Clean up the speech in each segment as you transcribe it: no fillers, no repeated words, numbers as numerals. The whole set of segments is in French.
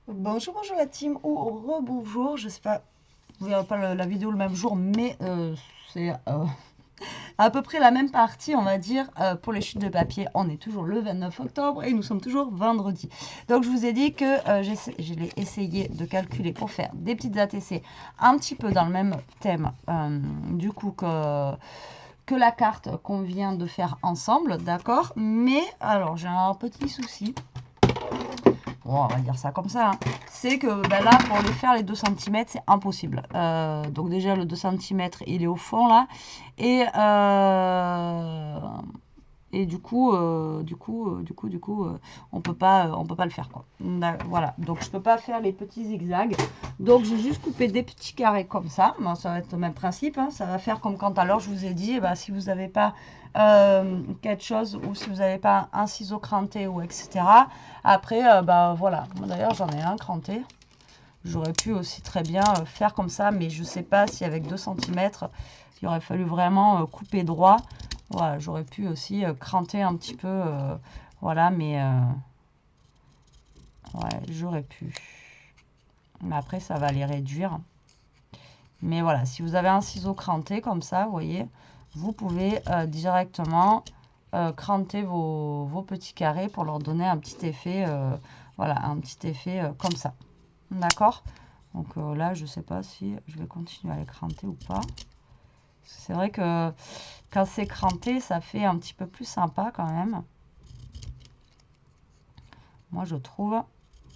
Bonjour, bonjour la team, ou rebonjour, je sais pas, vous verrez pas la vidéo le même jour, mais c'est à peu près la même partie, on va dire, pour les chutes de papier. On est toujours le 29 octobre et nous sommes toujours vendredi. Donc je vous ai dit que j'ai essayé de calculer pour faire des petites ATC un petit peu dans le même thème, du coup que la carte qu'on vient de faire ensemble, d'accord? Mais alors j'ai un petit souci. Bon, on va dire ça comme ça, hein. C'est que ben là, pour les faire les 2 cm, c'est impossible. Donc déjà, le 2 cm, il est au fond là. Et, on peut pas le faire, quoi. Voilà, donc je peux pas faire les petits zigzags. Donc j'ai juste coupé des petits carrés comme ça. Bon, ça va être le même principe, hein. Ça va faire comme quand alors je vous ai dit, bah, si vous n'avez pas quelque chose ou si vous n'avez pas un ciseau cranté ou etc. Après, bah voilà. D'ailleurs, j'en ai un cranté. J'aurais pu aussi très bien faire comme ça, mais je sais pas si avec 2 cm, il aurait fallu vraiment couper droit. Voilà, j'aurais pu aussi cranter un petit peu, voilà, mais ouais, j'aurais pu. Mais après, ça va les réduire. Mais voilà, si vous avez un ciseau cranté comme ça, vous voyez, vous pouvez directement cranter vos petits carrés pour leur donner un petit effet, voilà, un petit effet comme ça. D'accord? Donc là, je sais pas si je vais continuer à les cranter ou pas. C'est vrai que quand c'est cranté, ça fait un petit peu plus sympa quand même. Moi, je trouve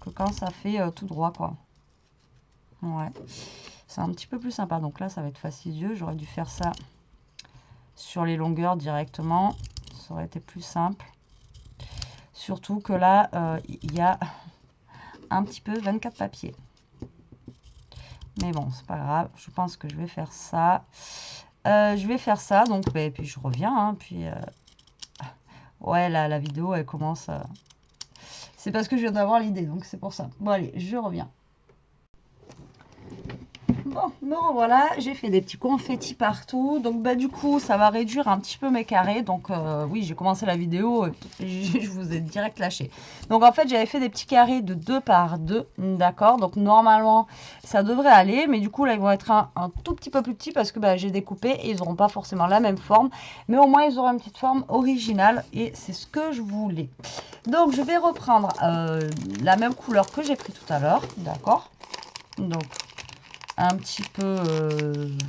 que quand ça fait tout droit, quoi. Ouais, c'est un petit peu plus sympa. Donc là, ça va être fastidieux. J'aurais dû faire ça sur les longueurs directement. Ça aurait été plus simple. Surtout que là, il y a un petit peu 24 papiers. Mais bon, c'est pas grave. Je pense que je vais faire ça. Je vais faire ça. Donc, et puis je reviens. Hein, puis, ouais, la vidéo, elle commence... C'est parce que je viens d'avoir l'idée, donc c'est pour ça. Bon, allez, je reviens. Bon, me revoilà, j'ai fait des petits confettis partout, donc bah du coup ça va réduire un petit peu mes carrés, donc oui j'ai commencé la vidéo et je vous ai direct lâché. Donc en fait j'avais fait des petits carrés de 2 par 2, d'accord, donc normalement ça devrait aller, mais du coup là ils vont être un tout petit peu plus petits parce que bah, j'ai découpé et ils n'auront pas forcément la même forme, mais au moins ils auront une petite forme originale et c'est ce que je voulais. Donc je vais reprendre la même couleur que j'ai pris tout à l'heure, d'accord, donc un petit peu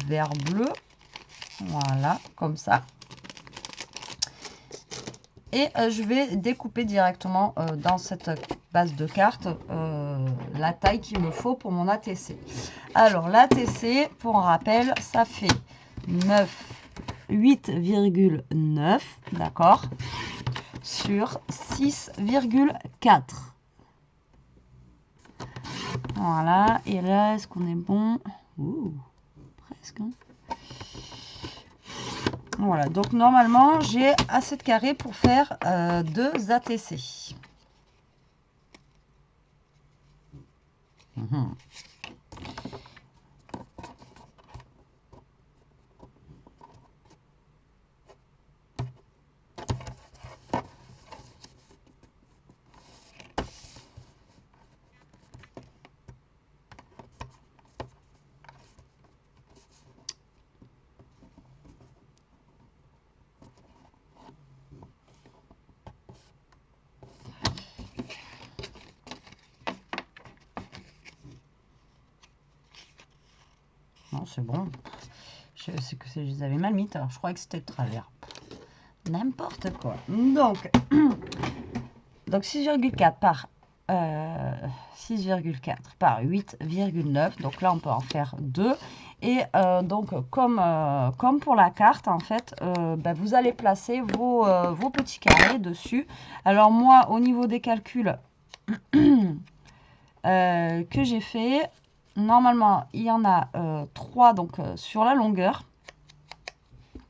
vert bleu, voilà, comme ça. Et je vais découper directement dans cette base de carte la taille qu'il me faut pour mon ATC. Alors l'ATC, pour un rappel, ça fait 8,9, d'accord, sur 6,4. Voilà, et là, est-ce qu'on est bon? Ouh, presque, hein. Voilà, donc normalement, j'ai assez de carrés pour faire 2 ATC. Non, c'est bon. C'est que je les avais mal mis, alors je croyais que c'était de travers. N'importe quoi. Donc 6,4 par 6,4 par 8,9. Donc là, on peut en faire 2. Et donc, comme pour la carte, en fait, bah, vous allez placer vos petits carrés dessus. Alors moi, au niveau des calculs que j'ai fait, normalement, il y en a 3 donc, sur la longueur.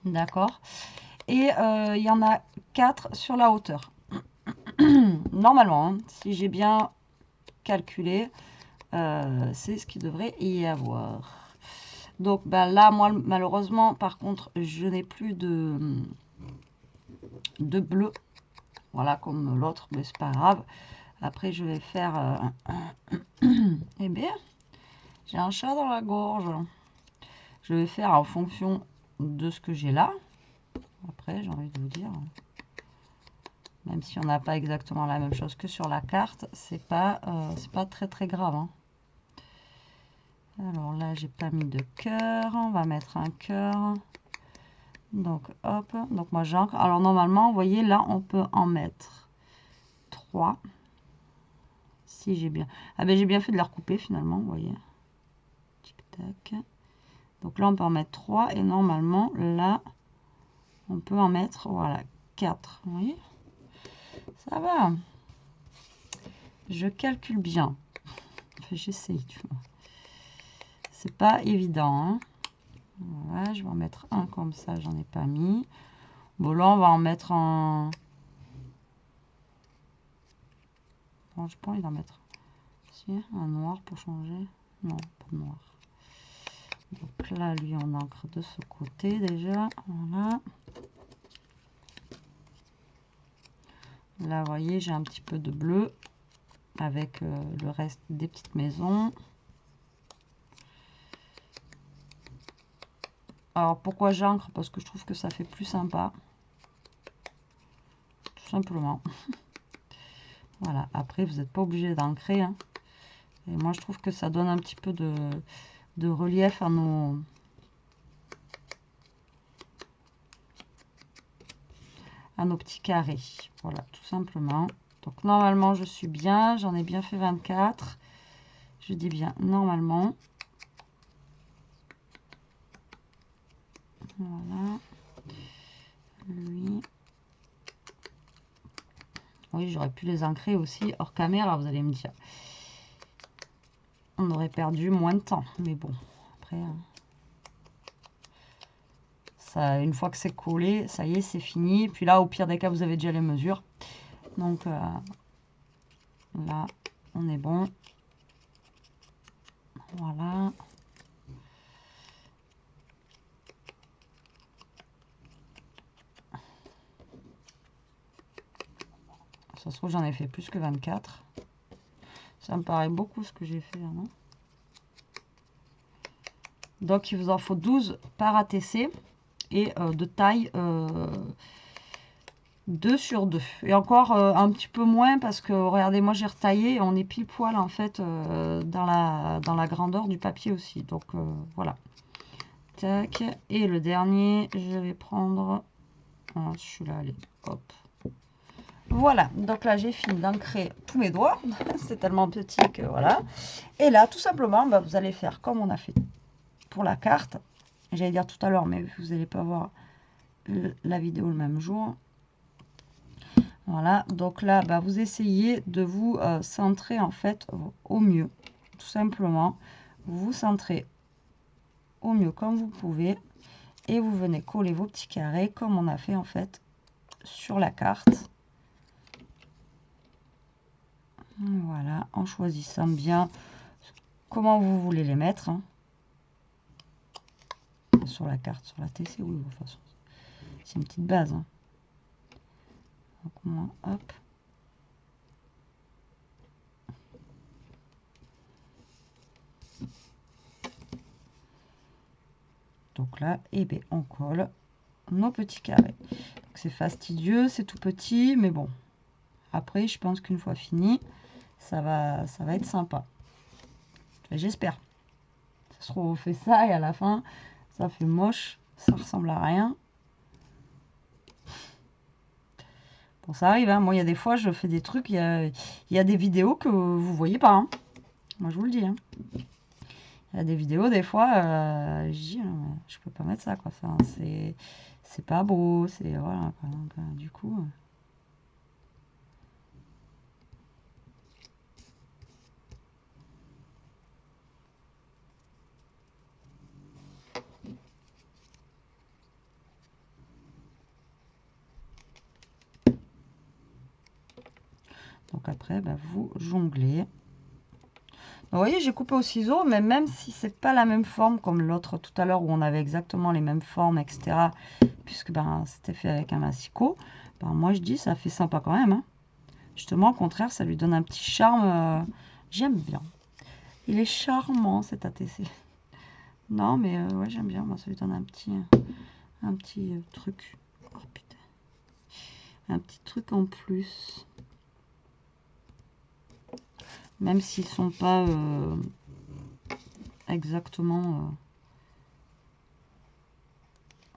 D'accord. Et il y en a 4 sur la hauteur. Normalement, hein, si j'ai bien calculé, c'est ce qu'il devrait y avoir. Donc ben là, moi, malheureusement, par contre, je n'ai plus de bleu. Voilà, comme l'autre, mais c'est pas grave. Après, je vais faire... eh bien, j'ai un chat dans la gorge. Je vais faire en fonction de ce que j'ai là. Après, j'ai envie de vous dire, même si on n'a pas exactement la même chose que sur la carte, c'est pas très très grave. Hein. Alors là, j'ai pas mis de cœur. On va mettre un cœur. Donc, hop. Donc, moi, j'encre. Alors, normalement, vous voyez, là, on peut en mettre 3. Si j'ai bien... Ah ben, j'ai bien fait de la recouper, finalement, vous voyez. Tic-tac. Donc là, on peut en mettre 3. Et normalement, là, on peut en mettre, voilà, 4. Vous voyez? Ça va. Je calcule bien. Enfin, j'essaye, tu vois. C'est pas évident, hein. Voilà, je vais en mettre un comme ça, j'en ai pas mis. Bon, là, on va en mettre un... Bon, je pas envie d'en mettre. Si, un noir pour changer. Non, pas de noir. Donc là, lui, on encre de ce côté déjà. Voilà. Là, vous voyez, j'ai un petit peu de bleu avec le reste des petites maisons. Alors, pourquoi j'encre? Parce que je trouve que ça fait plus sympa. Tout simplement. Voilà. Après, vous n'êtes pas obligé d'ancrer. Hein. Et moi, je trouve que ça donne un petit peu de relief à nos petits carrés. Voilà, tout simplement. Donc, normalement, je suis bien. J'en ai bien fait 24. Je dis bien normalement. Voilà. Lui. Oui, j'aurais pu les ancrer aussi hors caméra, vous allez me dire. On aurait perdu moins de temps. Mais bon, après... ça, une fois que c'est collé, ça y est, c'est fini. Puis là, au pire des cas, vous avez déjà les mesures. Donc, là, on est bon. Voilà. Ça se trouve, j'en ai fait plus que 24. Ça me paraît beaucoup ce que j'ai fait, non? Donc, il vous en faut 12 par ATC et de taille 2 sur 2. Et encore un petit peu moins parce que, regardez, moi j'ai retaillé et on est pile poil en fait dans la grandeur du papier aussi. Donc, voilà. Tac. Et le dernier, je vais prendre... Ah, celui-là, allez, hop. Voilà, donc là j'ai fini d'ancrer tous mes doigts, c'est tellement petit que voilà. Et là tout simplement, bah, vous allez faire comme on a fait pour la carte. J'allais dire tout à l'heure, mais vous n'allez pas voir la vidéo le même jour. Voilà, donc là bah, vous essayez de vous centrer en fait au mieux. Tout simplement, vous vous centrez au mieux comme vous pouvez. Et vous venez coller vos petits carrés comme on a fait en fait sur la carte. Voilà, en choisissant bien comment vous voulez les mettre. Hein. Sur la carte, sur la TC, oui, de toute façon. C'est une petite base. Hein. Donc, moi, hop. Donc là, eh bien, on colle nos petits carrés. C'est fastidieux, c'est tout petit, mais bon. Après, je pense qu'une fois fini, ça va être sympa. J'espère. Ça se trouve, on fait ça et à la fin, ça fait moche, ça ressemble à rien. Bon, ça arrive, hein. Moi, il y a des fois, je fais des trucs, il y a des vidéos que vous voyez pas. Hein. Moi, je vous le dis. Hein. Il y a des vidéos, des fois, je dis, je peux pas mettre ça, quoi. Enfin, c'est pas beau, c'est... Voilà, quoi. Donc, du coup... Donc après, bah, vous jonglez. Vous voyez, j'ai coupé au ciseau, mais même si c'est pas la même forme comme l'autre tout à l'heure où on avait exactement les mêmes formes, etc. Puisque ben, c'était fait avec un massicot, ben, moi je dis ça fait sympa quand même. Hein. Justement, au contraire, ça lui donne un petit charme. J'aime bien. Il est charmant, cet ATC. Non, mais ouais, j'aime bien. Moi, ça lui donne un petit truc. Oh, putain. Un petit truc en plus. Même s'ils sont pas exactement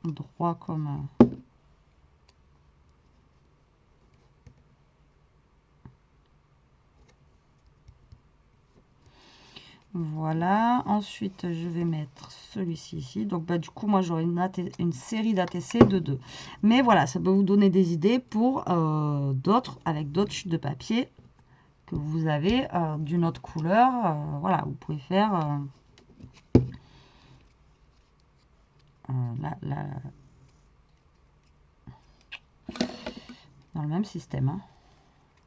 droits comme... Voilà, ensuite je vais mettre celui-ci ici. Donc bah, du coup, moi j'aurai une série d'ATC de 2. Mais voilà, ça peut vous donner des idées pour d'autres, avec d'autres chutes de papier que vous avez d'une autre couleur. Voilà, vous pouvez faire dans le même système. Hein.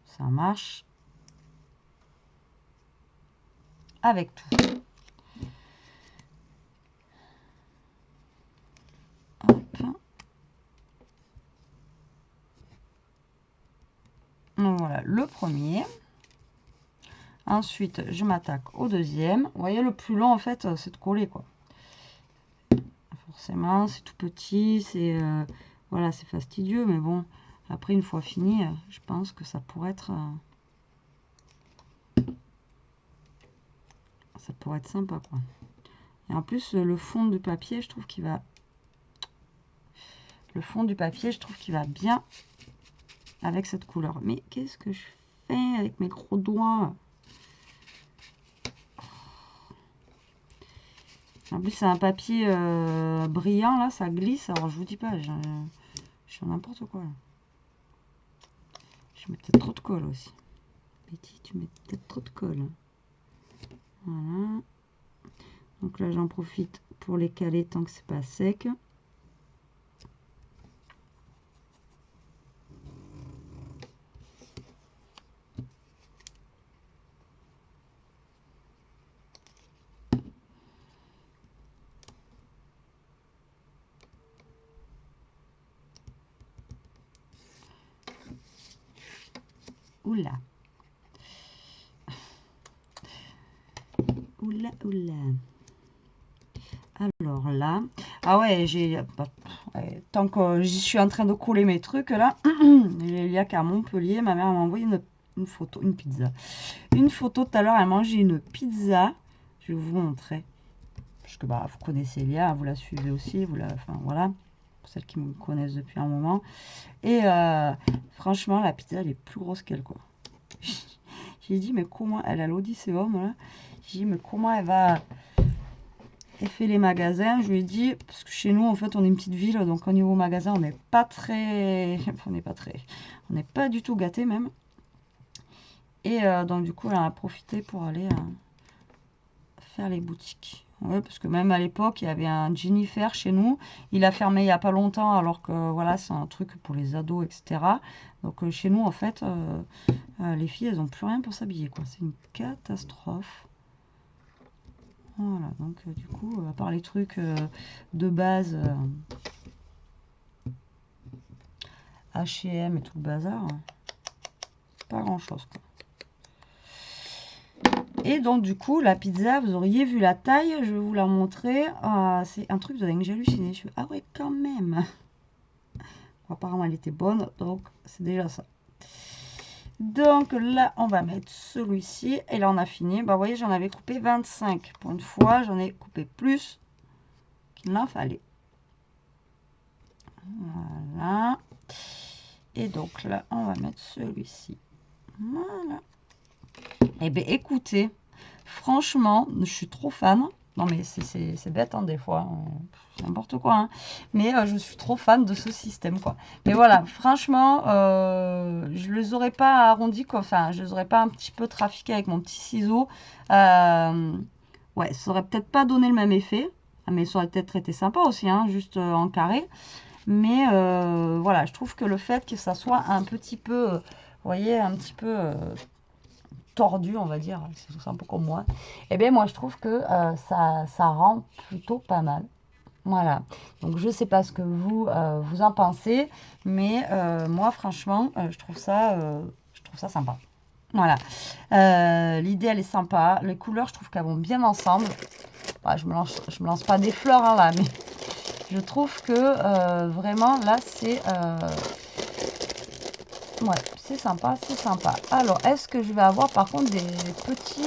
Ça marche avec tout. Hop. Donc voilà, le premier. Ensuite, je m'attaque au deuxième. Vous voyez, le plus long, en fait, c'est de coller, quoi. Forcément, c'est tout petit, c'est voilà, c'est fastidieux, mais bon, après, une fois fini, je pense que ça pourrait être sympa, quoi. Et en plus, le fond du papier, je trouve qu'il va... Le fond du papier, je trouve qu'il va bien avec cette couleur. Mais qu'est-ce que je fais avec mes gros doigts? En plus, c'est un papier brillant, là, ça glisse. Alors, je vous dis pas, je fais n'importe quoi. Là. Je mets peut-être trop de colle aussi. Betty, tu mets peut-être trop de colle. Voilà. Donc là, j'en profite pour les caler tant que c'est pas sec. Oula. Oula, oula. Alors là, ah ouais, tant que j'y suis en train de coller mes trucs là, il y a qu'à Montpellier, ma mère m'a envoyé une photo, une pizza. Une photo tout à l'heure, elle mangeait une pizza. Je vais vous montrer. Parce que bah, vous connaissez Elia, vous la suivez aussi, enfin voilà, pour celles qui me connaissent depuis un moment. Et franchement, la pizza, elle est plus grosse qu'elle, quoi. J'ai dit, mais comment, elle a l'Odysseum, là. J'ai dit, mais comment elle va... Elle fait les magasins, je lui ai dit, parce que chez nous, en fait, on est une petite ville, donc au niveau magasin, on n'est pas très... Enfin, on n'est pas du tout gâté, même. Et donc, du coup, elle en a profité pour aller faire les boutiques. Ouais, parce que même à l'époque, il y avait un Jennifer chez nous. Il a fermé il n'y a pas longtemps, alors que voilà, c'est un truc pour les ados, etc. Donc chez nous, en fait, les filles, elles n'ont plus rien pour s'habiller, quoi. C'est une catastrophe. Voilà, donc du coup, à part les trucs de base, H&M et tout le bazar, pas grand-chose, quoi. Et donc du coup, la pizza, vous auriez vu la taille, je vais vous la montrer. C'est un truc de dingue, j'ai halluciné. Je fais, ah ouais, quand même. Bon, apparemment, elle était bonne, donc c'est déjà ça. Donc là, on va mettre celui-ci. Et là, on a fini. Bah, vous voyez, j'en avais coupé 25. Pour une fois, j'en ai coupé plus qu'il n'en fallait. Voilà. Et donc là, on va mettre celui-ci. Voilà. Eh bien, écoutez, franchement, je suis trop fan. Non, mais c'est bête, hein, des fois. C'est n'importe quoi. Hein. Mais je suis trop fan de ce système, quoi. Mais voilà, franchement, je les aurais pas arrondis, quoi. Enfin, je les aurais pas un petit peu trafiqués avec mon petit ciseau. Ouais, ça aurait peut-être pas donné le même effet. Mais ça aurait peut-être été sympa aussi, hein, juste en carré. Mais voilà, je trouve que le fait que ça soit un petit peu, vous voyez, un petit peu tordu, on va dire, c'est un peu comme moi, et bien moi je trouve que ça rend plutôt pas mal. Voilà, donc je sais pas ce que vous en pensez, mais moi franchement, je trouve trouve ça sympa. Voilà. L'idée, elle est sympa. Les couleurs, je trouve qu'elles vont bien ensemble. Bah, je me lance pas des fleurs hein, là, mais je trouve que vraiment, là, c'est... ouais, c'est sympa, c'est sympa. Alors, est-ce que je vais avoir, par contre, des petits...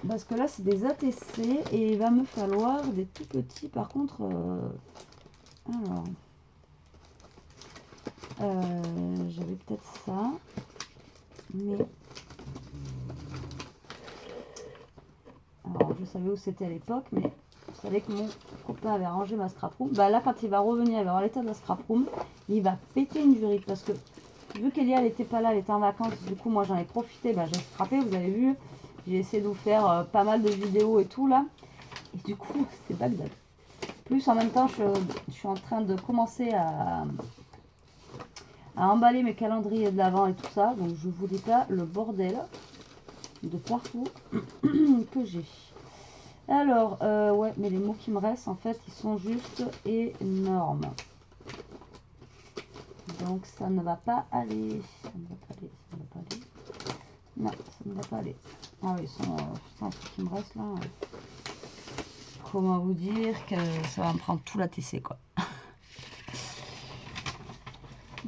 parce que là, c'est des ATC et il va me falloir des tout petits, par contre... alors... j'avais peut-être ça, mais alors je savais où c'était à l'époque, mais je savais que mon copain avait rangé ma scrap room. Bah là, quand il va revenir, il va voir l'état de la scrap room, il va péter une durite parce que vu qu'Elia elle était pas là, elle était en vacances, du coup moi j'en ai profité, bah, j'ai scrappé, vous avez vu, j'ai essayé de vous faire pas mal de vidéos et tout là, et du coup c'est Bagdad. Plus en même temps, je suis en train de commencer à emballer mes calendriers de l'avant et tout ça, donc je vous dis pas le bordel de partout que j'ai. Alors, ouais, mais les mots qui me restent, en fait, ils sont juste énormes. Donc, ça ne va pas aller. Ça ne va pas aller, ça ne va pas aller. Non, ça ne va pas aller. Ah oui, ils sont... c'est un truc qui me reste là. Comment vous dire que ça va me prendre tout la TC, quoi.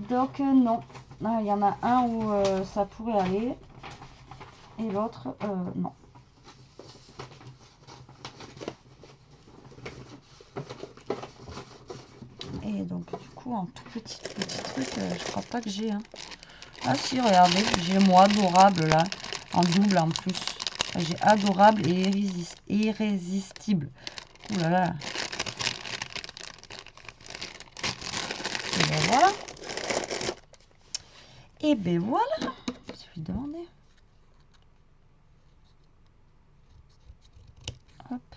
Donc, non. Ah, il y en a un où ça pourrait aller. Et l'autre, non. Et donc, du coup, en tout petit truc, je crois pas que j'ai. Hein. Ah si, regardez, j'ai moi adorable là, en double en plus. J'ai adorable et irrésistible. Ouh là là. Et ben voilà. Et ben voilà. Je vais demander. Hop.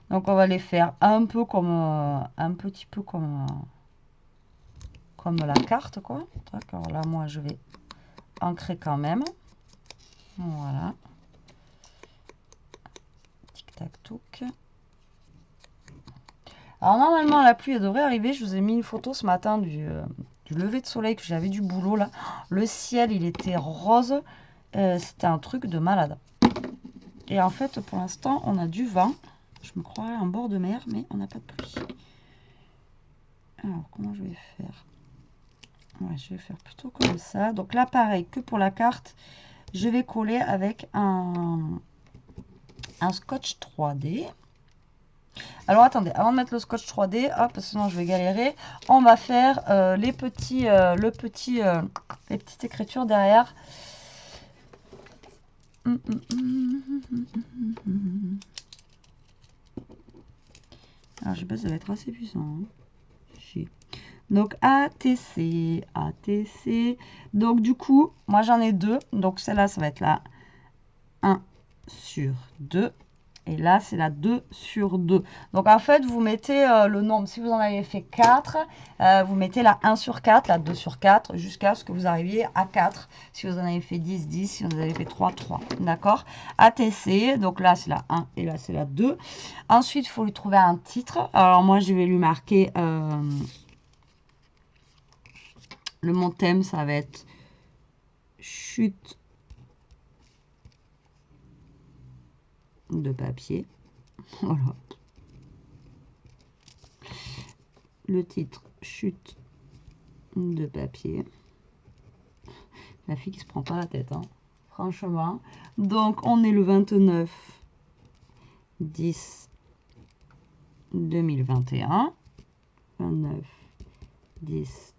Donc on va les faire un peu comme, un petit peu comme la carte quoi. D'accord, là moi je vais ancrer quand même. Voilà. Tic tac touc. Alors normalement la pluie elle devrait arriver. Je vous ai mis une photo ce matin du lever de soleil que j'avais du boulot là. Le ciel il était rose. C'était un truc de malade. Et en fait pour l'instant on a du vent. Je me croirais en bord de mer mais on n'a pas de pluie. Alors comment je vais faire? Ouais, je vais faire plutôt comme ça. Donc là pareil que pour la carte. Je vais coller avec un scotch 3D. Alors attendez, avant de mettre le scotch 3D, hop, sinon je vais galérer, on va faire les petites écritures derrière. Alors je sais pas, ça va être assez puissant. Hein. Donc ATC, ATC. Donc du coup, moi j'en ai deux. Donc celle-là, ça va être la 1 sur 2. Et là, c'est la 2 sur 2. Donc, en fait, vous mettez le nombre. Si vous en avez fait 4, vous mettez la 1 sur 4, la 2 sur 4, jusqu'à ce que vous arriviez à 4. Si vous en avez fait 10, 10. Si vous en avez fait 3, 3. D'accord? ATC. Donc là, c'est la 1 et là, c'est la 2. Ensuite, il faut lui trouver un titre. Alors, moi, je vais lui marquer... mon thème, ça va être chute de papier. Voilà. Le titre, chute de papier. La fille qui se prend pas la tête, hein. Franchement. Donc, on est le 29 10 2021. 29 10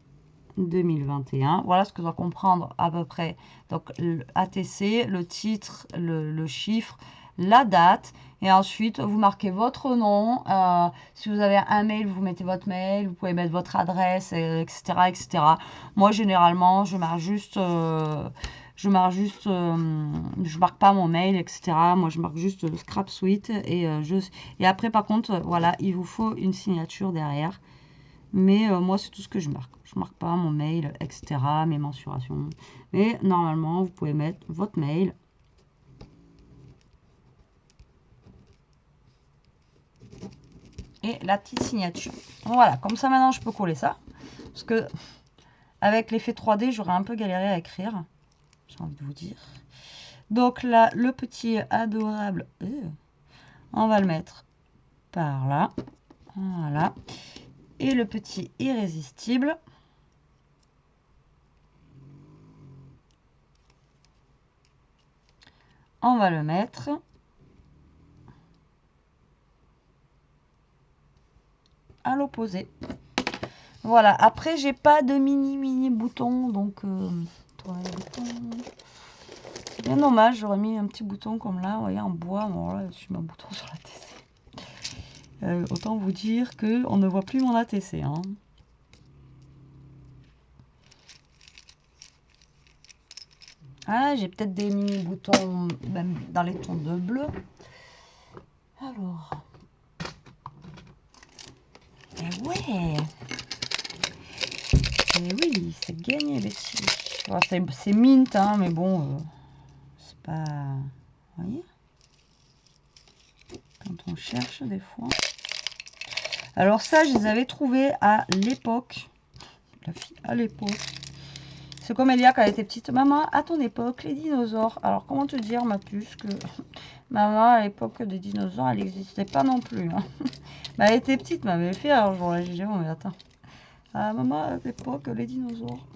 2021. Voilà ce que doit comprendre à peu près. Donc, le ATC, le titre, le chiffre, la date. Et ensuite, vous marquez votre nom. Si vous avez un mail, vous mettez votre mail. Vous pouvez mettre votre adresse, etc. etc. Moi, généralement, je marque juste... je marque pas mon mail, etc. Moi, je marque juste le scrap suite. Et après, par contre, voilà, il vous faut une signature derrière. Mais moi, c'est tout ce que je marque. Je marque pas mon mail, etc., mes mensurations. Mais normalement, vous pouvez mettre votre mail. et la petite signature. Voilà, comme ça maintenant je peux coller ça. Parce que avec l'effet 3D, j'aurais un peu galéré à écrire. J'ai envie de vous dire. Donc là, le petit adorable, on va le mettre par là. Voilà. Et le petit irrésistible. On va le mettre à l'opposé. Voilà, après j'ai pas de mini bouton, donc c'est bien dommage, j'aurais mis un petit bouton comme là, vous voyez, en bois. Bon là, je mets un bouton sur la TC. Autant vous dire que on ne voit plus mon ATC. Hein. Ah, j'ai peut-être des mini boutons même dans les tons de bleu. Alors, et ouais. Et oui, c'est gagné les filles. Bon, c'est mint, hein, mais bon, c'est pas... Vous voyez? Quand on cherche des fois. Alors ça, je les avais trouvés à l'époque. La fille à l'époque. C'est comme Elia quand elle était petite. Maman, à ton époque, les dinosaures. Alors, comment te dire, ma puce, que maman, à l'époque des dinosaures, elle n'existait pas non plus. Hein. Bah, elle était petite, m'avait fait. Alors, je l'ai dit, mais attends. Ah, maman, à l'époque, les dinosaures.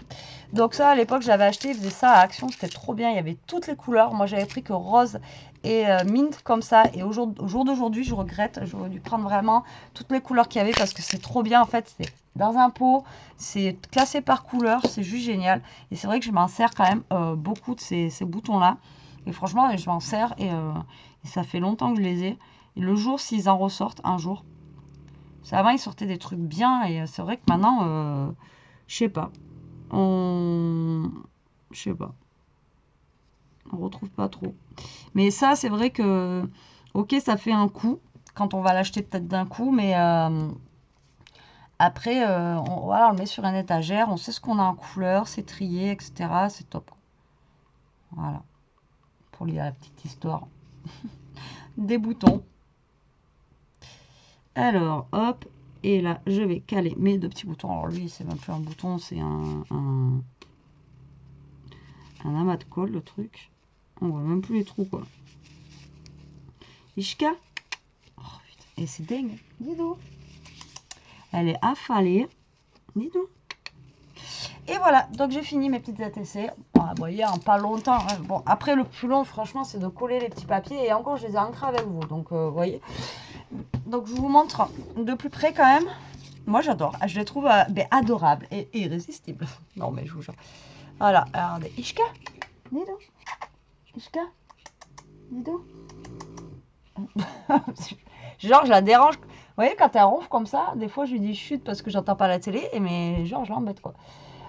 Donc ça, à l'époque, j'avais acheté, ils faisaient ça à Action, c'était trop bien. Il y avait toutes les couleurs. Moi, j'avais pris que rose et mint comme ça. Et au jour d'aujourd'hui, je regrette. J'aurais dû prendre vraiment toutes les couleurs qu'il y avait parce que c'est trop bien. En fait, c'est dans un pot, c'est classé par couleur, c'est juste génial. Et c'est vrai que je m'en sers quand même beaucoup de ces boutons-là. Et franchement, je m'en sers et ça fait longtemps que je les ai. Et le jour, s'ils en ressortent, un jour, ça avant, ils sortaient des trucs bien. Et c'est vrai que maintenant, je sais pas. Je sais pas. On retrouve pas trop. Mais ça, c'est vrai que, ok, ça fait un coup quand on va l'acheter peut-être d'un coup, mais après, voilà, on le met sur une étagère, on sait ce qu'on a en couleur, c'est trié, etc. C'est top. Voilà. Pour lire la petite histoire des boutons. Alors, hop. Et là, je vais caler mes deux petits boutons. Alors lui, c'est même plus un bouton, c'est un amas de colle, le truc. On voit même plus les trous, quoi. Ishka. Oh, putain. Et c'est dingue. Dis donc. Elle est affalée. Dis donc. Et voilà, donc j'ai fini mes petites ATC. Bon, vous voyez, en pas longtemps. Hein. Bon, après, le plus long, franchement, c'est de coller les petits papiers. Et encore, je les ai ancrés avec vous. Donc, vous voyez. Donc, je vous montre de plus près quand même. Moi, j'adore. Je les trouve adorables et irrésistibles. Non, mais je vous jure. Voilà, regardez. Ishka. Dis donc. Ishka. Dis donc. Genre, je la dérange. Vous voyez, quand elle ronfle comme ça, des fois, je lui dis chut parce que j'entends pas la télé. Mais genre, je l'embête, quoi.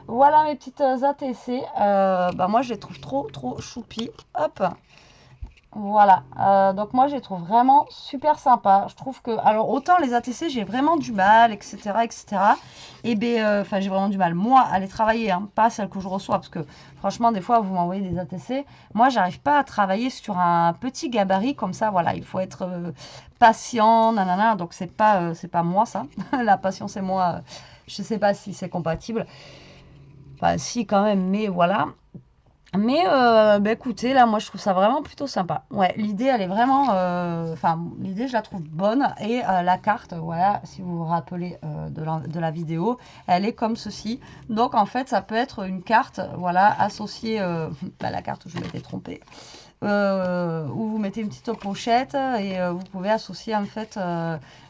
Voilà mes petites ATC. Bah, moi, je les trouve trop choupi. Hop. Voilà, donc moi je les trouve vraiment super sympa. Je trouve que, alors autant les ATC j'ai vraiment du mal, etc. Et ben, enfin j'ai vraiment du mal moi à les travailler, hein, pas celles que je reçois parce que franchement des fois vous m'envoyez des ATC, moi j'arrive pas à travailler sur un petit gabarit comme ça. Voilà, il faut être patient, nanana. Donc c'est pas moi ça. La patience c'est moi. Je sais pas si c'est compatible. Enfin si quand même, mais voilà. Mais bah, écoutez, là, moi, je trouve ça vraiment plutôt sympa. Ouais, l'idée, elle est vraiment... Enfin, l'idée, je la trouve bonne. Et la carte, voilà, si vous vous rappelez de la vidéo, elle est comme ceci. Donc, en fait, ça peut être une carte, voilà, associée... bah, la carte, je m'étais trompée. Où vous mettez une petite pochette et vous pouvez associer en fait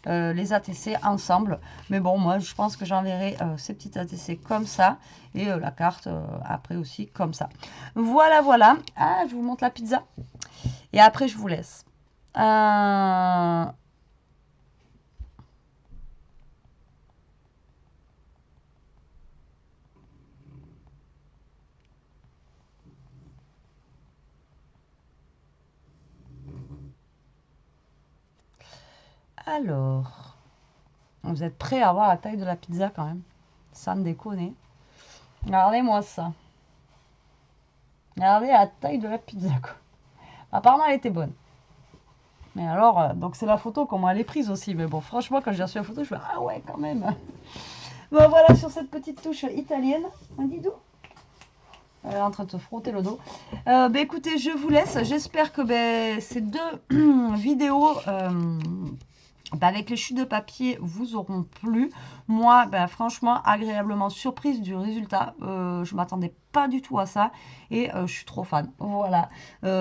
les ATC ensemble. Mais bon, moi je pense que j'enverrai ces petites ATC comme ça et la carte après aussi comme ça. Voilà, voilà. Ah, je vous montre la pizza et après je vous laisse. Alors, vous êtes prêts à voir la taille de la pizza quand même? Sans déconner. Regardez-moi ça. Regardez la taille de la pizza, quoi. Apparemment, elle était bonne. Mais alors, donc c'est la photo, comment elle est prise aussi. Mais bon, franchement, quand j'ai reçu la photo, je me suis dit, ah ouais, quand même. Bon, voilà, sur cette petite touche italienne. On dit d'où? Elle est en train de se frotter le dos. Écoutez, je vous laisse. J'espère que ces deux vidéos avec les chutes de papier vous auront plu. Moi, franchement, agréablement surprise du résultat. Je m'attendais pas du tout à ça et je suis trop fan. Voilà.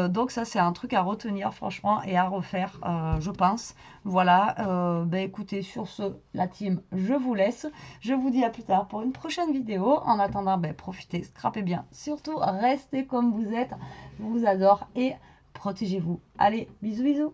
Donc ça, c'est un truc à retenir, franchement, et à refaire, je pense. Voilà. Écoutez, sur ce, la team, je vous laisse. Je vous dis à plus tard pour une prochaine vidéo. En attendant, profitez, scrapez bien. Surtout, restez comme vous êtes. Je vous adore et protégez-vous. Allez, bisous, bisous.